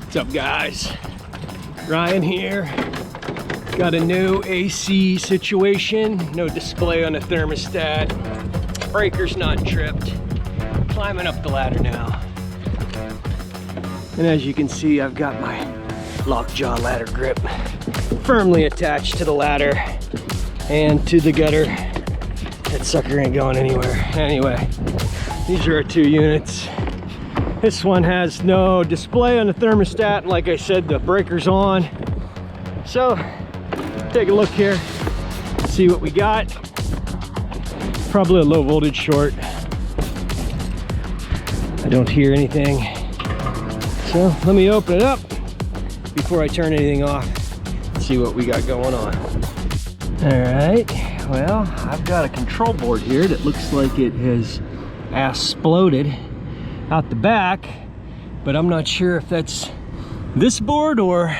What's up, guys? Ryan here. Got a new AC situation. No display on the thermostat. Breaker's not tripped. Climbing up the ladder now. And as you can see, I've got my lockjaw ladder grip firmly attached to the ladder and to the gutter. That sucker ain't going anywhere. Anyway, these are our two units. This one has no display on the thermostat. Like I said, the breaker's on. So, take a look here, see what we got. Probably a low voltage short. I don't hear anything. So, let me open it up before I turn anything off. See what we got going on. All right, well, I've got a control board here that looks like it has exploded out the back, but I'm not sure if that's this board or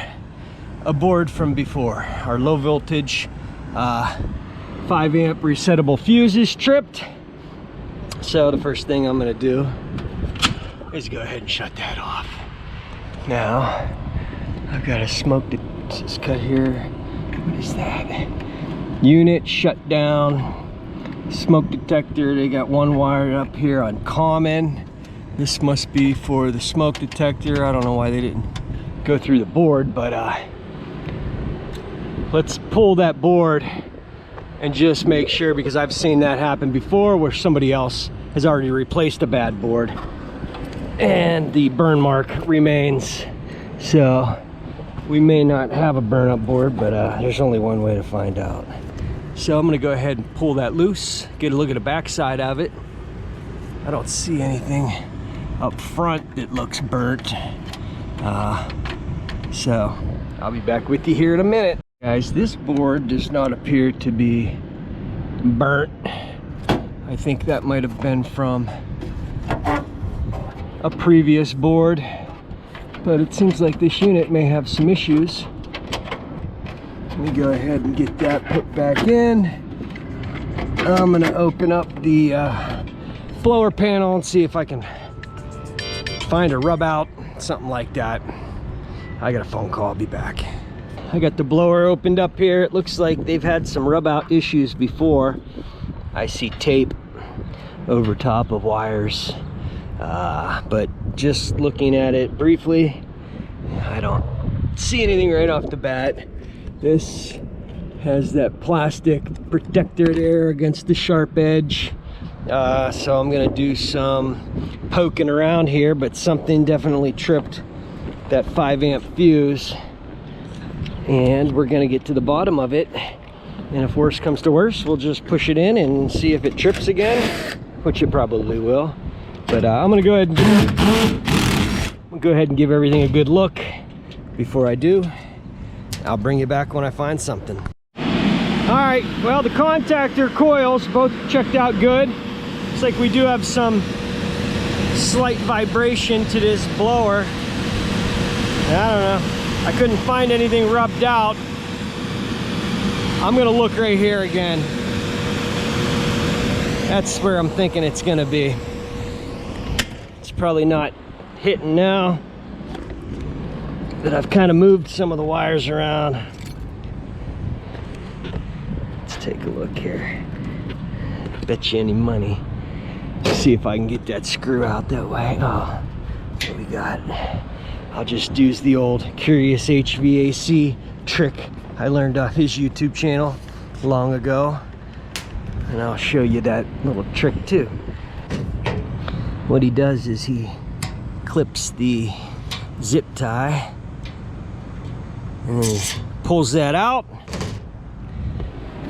a board from before. Our low voltage 5 amp resettable fuse is tripped. So the first thing I'm gonna do is go ahead and shut that off. Now, I've got a smoke cut here. What is that? Unit shut down. Smoke detector, they got one wired up here on common. This must be for the smoke detector. I don't know why they didn't go through the board, but let's pull that board and just make sure, because I've seen that happen before where somebody else has already replaced a bad board and the burn mark remains. So we may not have a burn up board, but there's only one way to find out. So I'm gonna go ahead and pull that loose, get a look at the back side of it. I don't see anything up front that looks burnt. So I'll be back with you here in a minute. Guys, this board does not appear to be burnt. I think that might have been from a previous board, but it seems like this unit may have some issues. Let me go ahead and get that put back in. I'm gonna open up the blower panel and see if I can find a rub out, something like that. I got a phone call, I'll be back. I got the blower opened up here. It looks like they've had some rub out issues before. I see tape over top of wires, but just looking at it briefly, I don't see anything right off the bat. This has that plastic protector there against the sharp edge. So I'm gonna do some poking around here, but something definitely tripped that 5 amp fuse, and we're gonna get to the bottom of it. And if worse comes to worse, we'll just push it in and see if it trips again, which it probably will. But I'm gonna go ahead and give everything a good look. Before I do, I'll bring you back when I find something. All right, well, the contactor coils both checked out good. Looks like we do have some slight vibration to this blower. I don't know, I couldn't find anything rubbed out. I'm gonna look right here again. That's where I'm thinking it's gonna be. It's probably not hitting now, but I've kind of moved some of the wires around. Let's take a look here. Bet you any money. See if I can get that screw out that way. Oh, what we got? I'll just use the old Curious HVAC trick I learned off his YouTube channel long ago, and I'll show you that little trick too. What he does is he clips the zip tie and he pulls that out,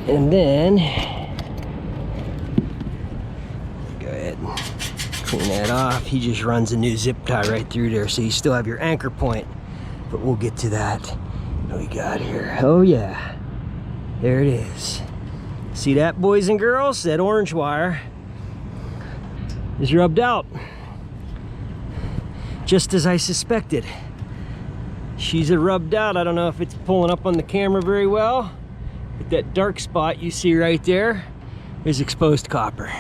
and then go ahead and clean that off. He just runs a new zip tie right through there, so you still have your anchor point, but we'll get to that. What we got here? Oh yeah, there it is. See that, boys and girls? That orange wire is rubbed out, just as I suspected. She's rubbed out. I don't know if it's pulling up on the camera very well, but that dark spot you see right there is exposed copper.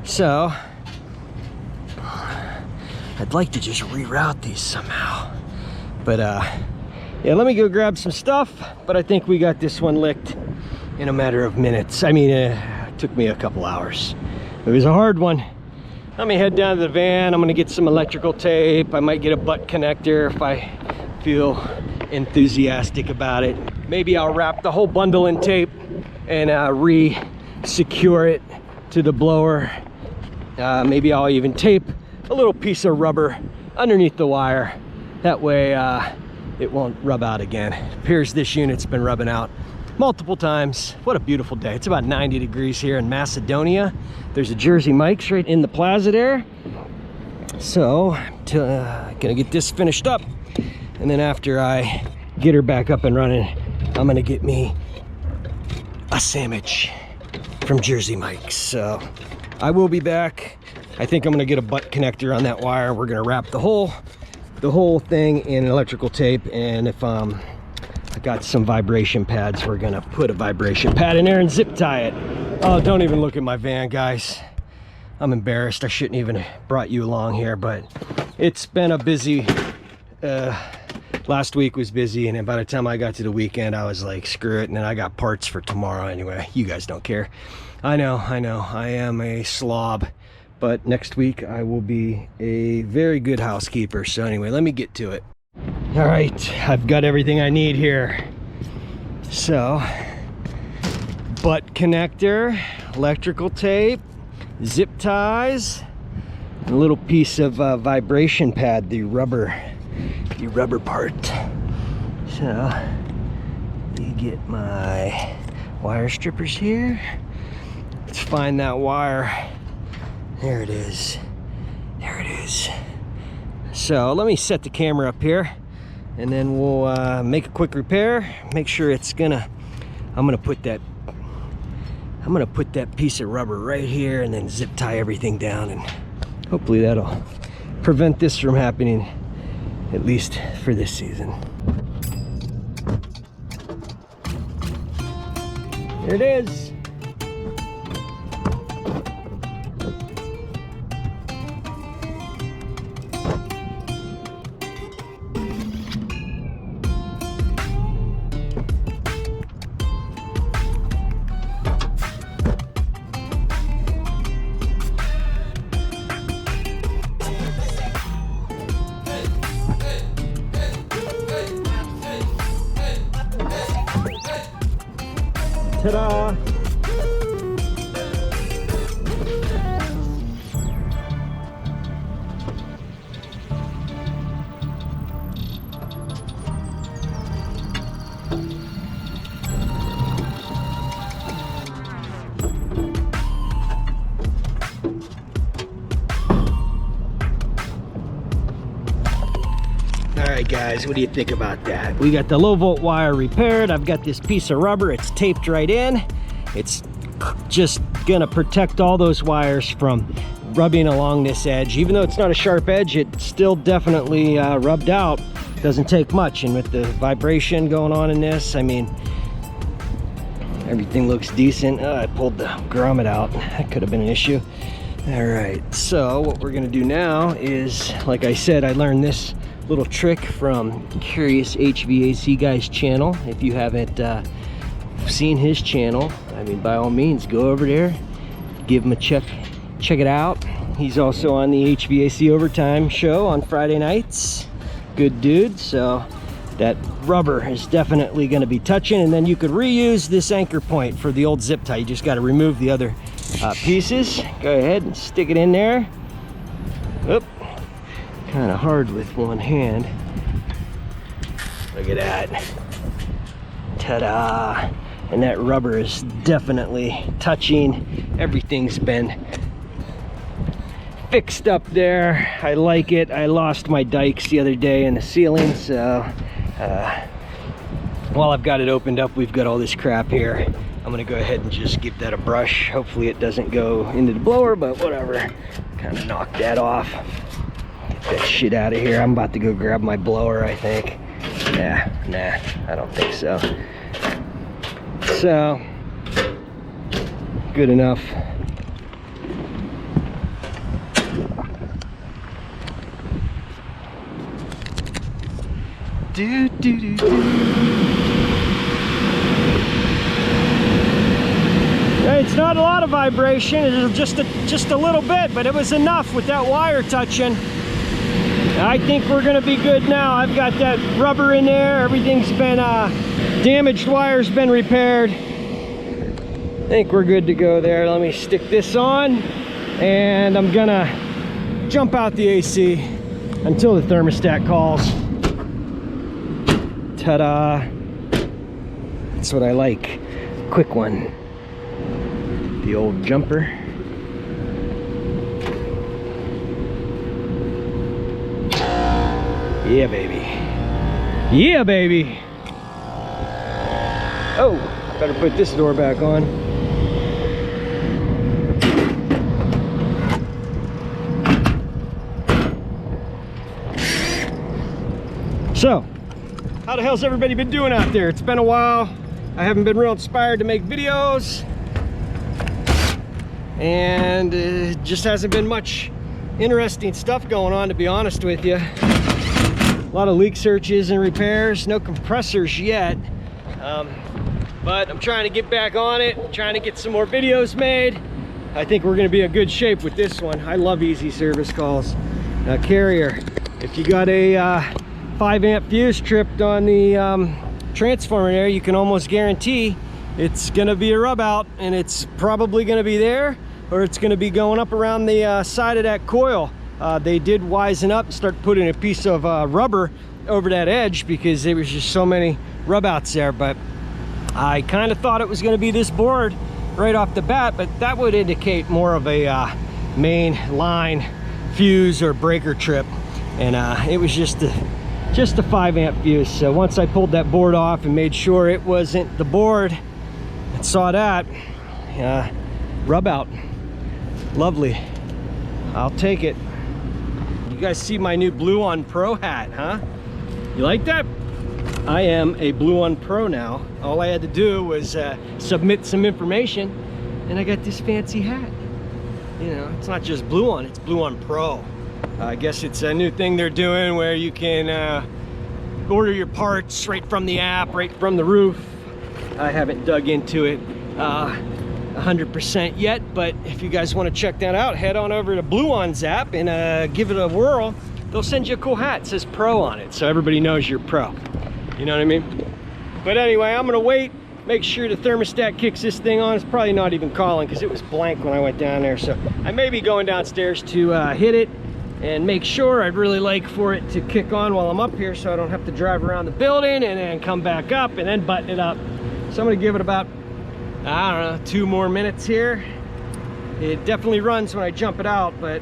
So I'd like to just reroute these somehow. But yeah, let me go grab some stuff, but I think we got this one licked in a matter of minutes. I mean, it took me a couple hours. It was a hard one. Let me head down to the van. I'm gonna get some electrical tape. I might get a butt connector if I feel enthusiastic about it. Maybe I'll wrap the whole bundle in tape and re-secure it to the blower. Maybe I'll even tape a little piece of rubber underneath the wire. That way it won't rub out again. It appears this unit's been rubbing out multiple times. What a beautiful day. It's about 90 degrees here in Macedonia. There's a Jersey Mike's right in the plaza there. So I'm gonna get this finished up, and then after I get her back up and running, I'm gonna get me a sandwich from Jersey Mike's. So I will be back. I think I'm gonna get a butt connector on that wire. We're gonna wrap the whole thing in electrical tape, and if I got some vibration pads, we're gonna put a vibration pad in there and zip tie it. Oh, don't even look at my van, guys. I'm embarrassed. I shouldn't even have brought you along here, but it's been a busy last week was busy, and then by the time I got to the weekend, I was like, screw it. And then I got parts for tomorrow anyway. You guys don't care. I know I am a slob, but next week I will be a very good housekeeper. So anyway, let me get to it. All right, I've got everything I need here. So, butt connector, electrical tape, zip ties, a little piece of vibration pad, the rubber part. So, you get my wire strippers here. Let's find that wire. There it is. There it is. So let me set the camera up here, and then we'll make a quick repair. Make sure it's gonna. I'm gonna put that piece of rubber right here, and then zip tie everything down, and hopefully that'll prevent this from happening, at least for this season. Here it is. Ta-da! Alright guys, what do you think about that? We got the low volt wire repaired. I've got this piece of rubber, it's taped right in. It's just gonna protect all those wires from rubbing along this edge. Even though it's not a sharp edge, it's still definitely rubbed out. Doesn't take much, and with the vibration going on in this, I mean, everything looks decent. I pulled the grommet out. That could have been an issue. All right, so what we're gonna do now is, like I said, I learned this little trick from Curious HVAC guy's channel. If you haven't seen his channel, I mean, by all means, go over there, give him a check it out. He's also on the HVAC Overtime show on Friday nights. Good dude. So that rubber is definitely going to be touching, and then you could reuse this anchor point for the old zip tie. You just got to remove the other pieces. Go ahead and stick it in there. Oop. Kind of hard with one hand. Look at that. Ta-da! And that rubber is definitely touching. Everything's been fixed up there. I like it. I lost my dikes the other day in the ceiling, so while I've got it opened up, we've got all this crap here. I'm gonna go ahead and just give that a brush. Hopefully it doesn't go into the blower, but whatever. Kind of knock that off. Get that shit out of here. I'm about to go grab my blower, I think. Nah, I don't think so. So, good enough. Do, do, do, do. It's not a lot of vibration, it's just a little bit, but it was enough with that wire touching. I think we're gonna be good now. I've got that rubber in there, everything's been damaged wire's been repaired. I think we're good to go there. Let me stick this on, and I'm gonna jump out the AC until the thermostat calls. Ta-da! That's what I like. Quick one. The old jumper. Yeah, baby. Yeah, baby. Oh, better put this door back on. So, how the hell's everybody been doing out there? It's been a while. I haven't been real inspired to make videos. And it just hasn't been much interesting stuff going on, to be honest with you. A lot of leak searches and repairs, no compressors yet. But I'm trying to get back on it, trying to get some more videos made. I think we're gonna be in good shape with this one. I love easy service calls. Now, Carrier, if you got a 5 amp fuse tripped on the transformer there, you can almost guarantee it's gonna be a rub out, and it's probably gonna be there, or it's gonna be going up around the side of that coil. They did wisen up and start putting a piece of rubber over that edge because there was just so many rub outs there. But I kind of thought it was gonna be this board right off the bat, but that would indicate more of a main line fuse or breaker trip. And it was just a 5 amp fuse. So once I pulled that board off and made sure it wasn't the board, and saw that, rub out. Lovely. I'll take it. You guys see my new Blue On Pro hat, huh? You like that? I am a Blue On Pro now. All I had to do was submit some information, and I got this fancy hat. You know, it's not just Blue On, it's Blue On Pro. I guess it's a new thing they're doing where you can order your parts right from the app, right from the roof. I haven't dug into it 100% yet, but if you guys want to check that out, head on over to Blue On's app and give it a whirl. They'll send you a cool hat. It says Pro on it, so everybody knows you're pro. You know what I mean? But anyway, I'm gonna wait, make sure the thermostat kicks this thing on. It's probably not even calling because it was blank when I went down there, so I may be going downstairs to hit it and make sure. I'd really like for it to kick on while I'm up here so I don't have to drive around the building and then come back up and then button it up. So I'm gonna give it about, I don't know, 2 more minutes here. It definitely runs when I jump it out, but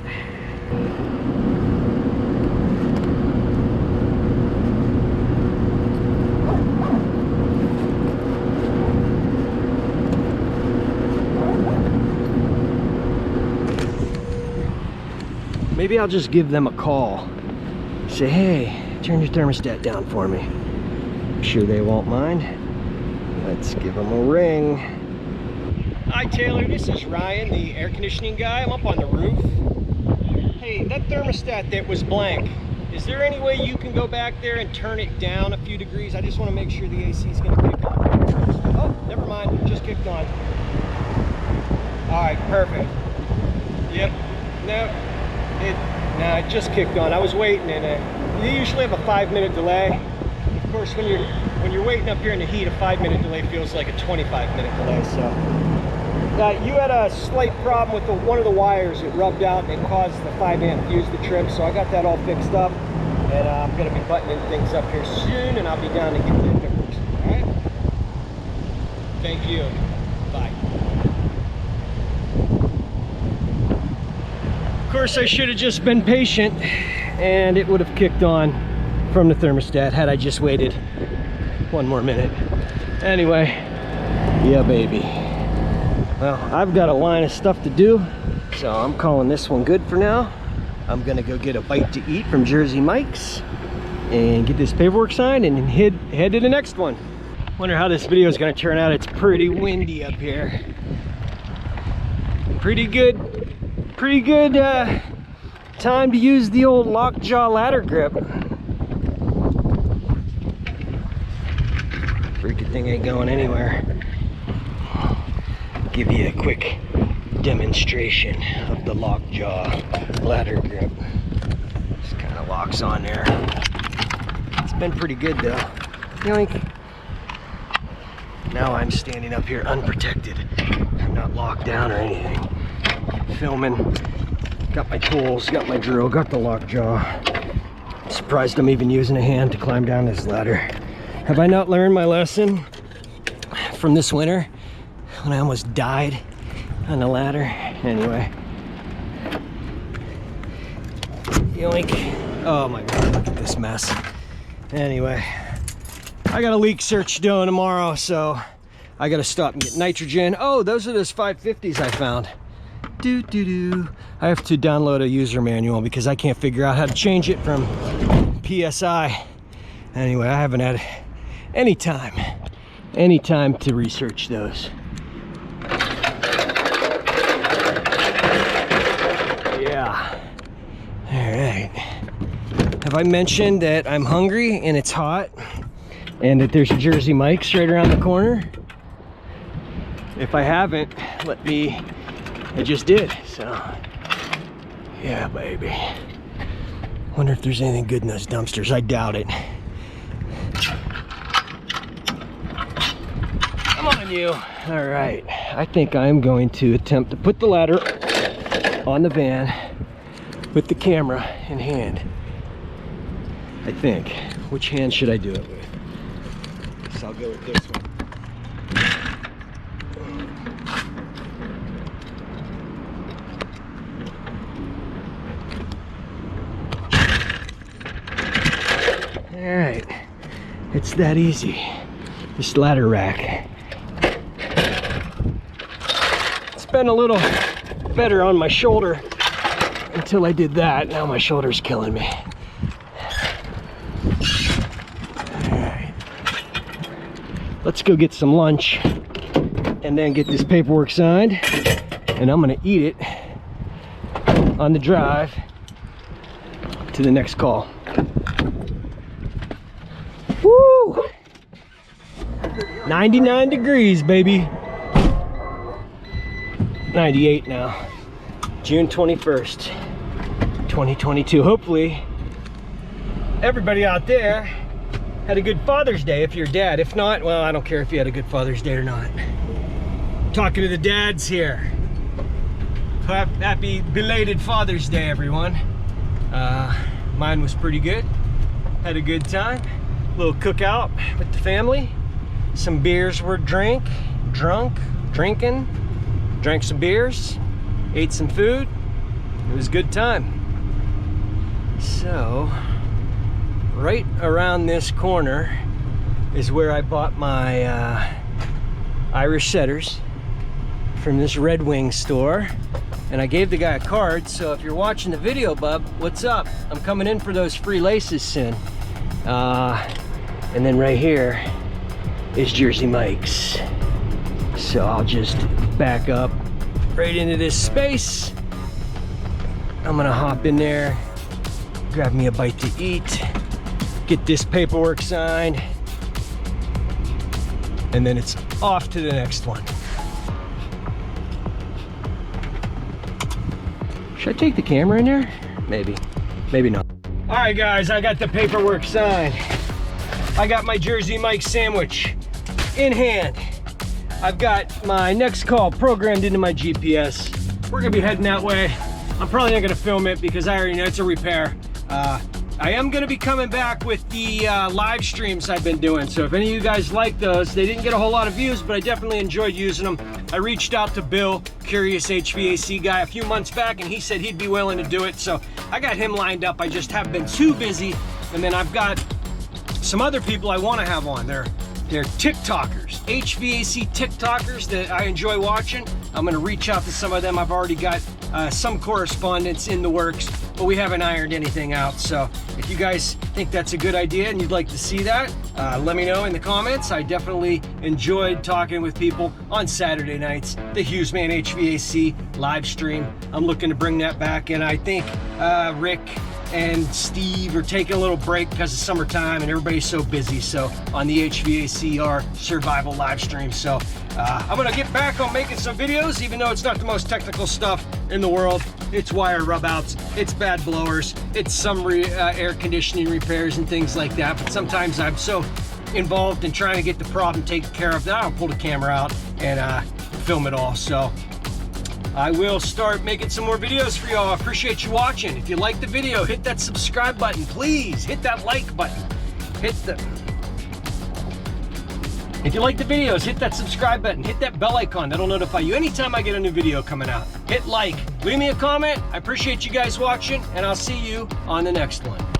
maybe I'll just give them a call. Say, hey, turn your thermostat down for me. I'm sure they won't mind. Let's give them a ring. Hi Taylor, this is Ryan, the air conditioning guy. I'm up on the roof. Hey, that thermostat that was blank, is there any way you can go back there and turn it down a few degrees? I just want to make sure the AC is going to kick on. Oh, never mind, it just kicked on. All right, perfect. Yep, no, it just kicked on. I was waiting, and you usually have a 5-minute delay. Of course, when you're waiting up here in the heat, a 5-minute delay feels like a 25-minute delay. So, you had a slight problem with one of the wires. It rubbed out and it caused the 5 amp fuse to trip. So I got that all fixed up, and I'm going to be buttoning things up here soon, and I'll be down to get that fixed. All right. Thank you. Bye. Of course, I should have just been patient, and it would have kicked on from the thermostat had I just waited 1 more minute. Anyway, yeah, baby. Well, I've got a line of stuff to do, so I'm calling this one good for now. I'm gonna go get a bite to eat from Jersey Mike's and get this paperwork signed and head to the next one. Wonder how this video is gonna turn out. It's pretty windy up here. Pretty good time to use the old lockjaw ladder grip. freaking thing ain't going anywhere. Give you a quick demonstration of the lockjaw ladder grip. Just kind of locks on there. It's been pretty good though. Yoink. Now I'm standing up here unprotected. I'm not locked down or anything. Filming. Got my tools, got my drill, got the lockjaw. Surprised I'm even using a hand to climb down this ladder. Have I not learned my lesson from this winter when I almost died on the ladder? Anyway. Yoink. Oh my God, look at this mess. Anyway, I got a leak search doing tomorrow, so I gotta stop and get nitrogen. Oh, those are those 550s I found. I have to download a user manual because I can't figure out how to change it from PSI. Anyway, I haven't had any time to research those. Yeah. All right. Have I mentioned that I'm hungry and it's hot and that there's Jersey Mike's right around the corner? If I haven't, I just did, so yeah, baby. Wonder if there's anything good in those dumpsters. I doubt it. Come on, you. All right, I think I'm going to attempt to put the ladder on the van with the camera in hand. I think. Which hand should I do it with? So I'll go with this one. All right, it's that easy. This ladder rack. It's been a little better on my shoulder until I did that. Now my shoulder's killing me. All right, let's go get some lunch and then get this paperwork signed, and I'm gonna eat it on the drive to the next call. Woo! 99 degrees, baby. 98 now. June 21st, 2022. Hopefully, everybody out there had a good Father's Day if you're a dad. If not, well, I don't care if you had a good Father's Day or not. Talking to the dads here. Happy belated Father's Day, everyone. Mine was pretty good. Had a good time. Little cookout with the family. Some beers were drank, drinking, drank some beers, ate some food. It was a good time. So, right around this corner is where I bought my Irish setters from this Red Wing store. And I gave the guy a card, so if you're watching the video, bub, what's up? I'm coming in for those free laces soon. And then right here is Jersey Mike's. So I'll just back up right into this space. I'm gonna hop in there, grab me a bite to eat, get this paperwork signed, and then it's off to the next one. Should I take the camera in there? Maybe, maybe not. All right, guys, I got the paperwork signed. I got my Jersey Mike sandwich in hand. I've got my next call programmed into my GPS. We're gonna be heading that way. I'm probably not gonna film it because I already know it's a repair. I am gonna be coming back with the live streams I've been doing. So if any of you guys like those, they didn't get a whole lot of views, but I definitely enjoyed using them. I reached out to Bill, Curious HVAC guy, a few months back, and he said he'd be willing to do it. So I got him lined up. I just have been too busy. And then I've got some other people I want to have on. They're TikTokers, HVAC TikTokers that I enjoy watching. I'm going to reach out to some of them. I've already got some correspondence in the works, but we haven't ironed anything out. So if you guys think that's a good idea and you'd like to see that, let me know in the comments. I definitely enjoyed talking with people on Saturday nights, the Hughesman HVAC live stream. I'm looking to bring that back, and I think Rick and Steve are taking a little break because it's summertime and everybody's so busy. So on the HVAC survival live stream. So I'm gonna get back on making some videos, even though it's not the most technical stuff in the world. It's wire rubouts, it's bad blowers, it's some air conditioning repairs and things like that. But sometimes I'm so involved in trying to get the problem taken care of that I'll pull the camera out and film it all. So I will start making some more videos for y'all. I appreciate you watching. If you like the video, hit that subscribe button. Please hit that like button. If you like the videos, hit that subscribe button. Hit that bell icon. That'll notify you anytime I get a new video coming out. Hit like. Leave me a comment. I appreciate you guys watching, and I'll see you on the next one.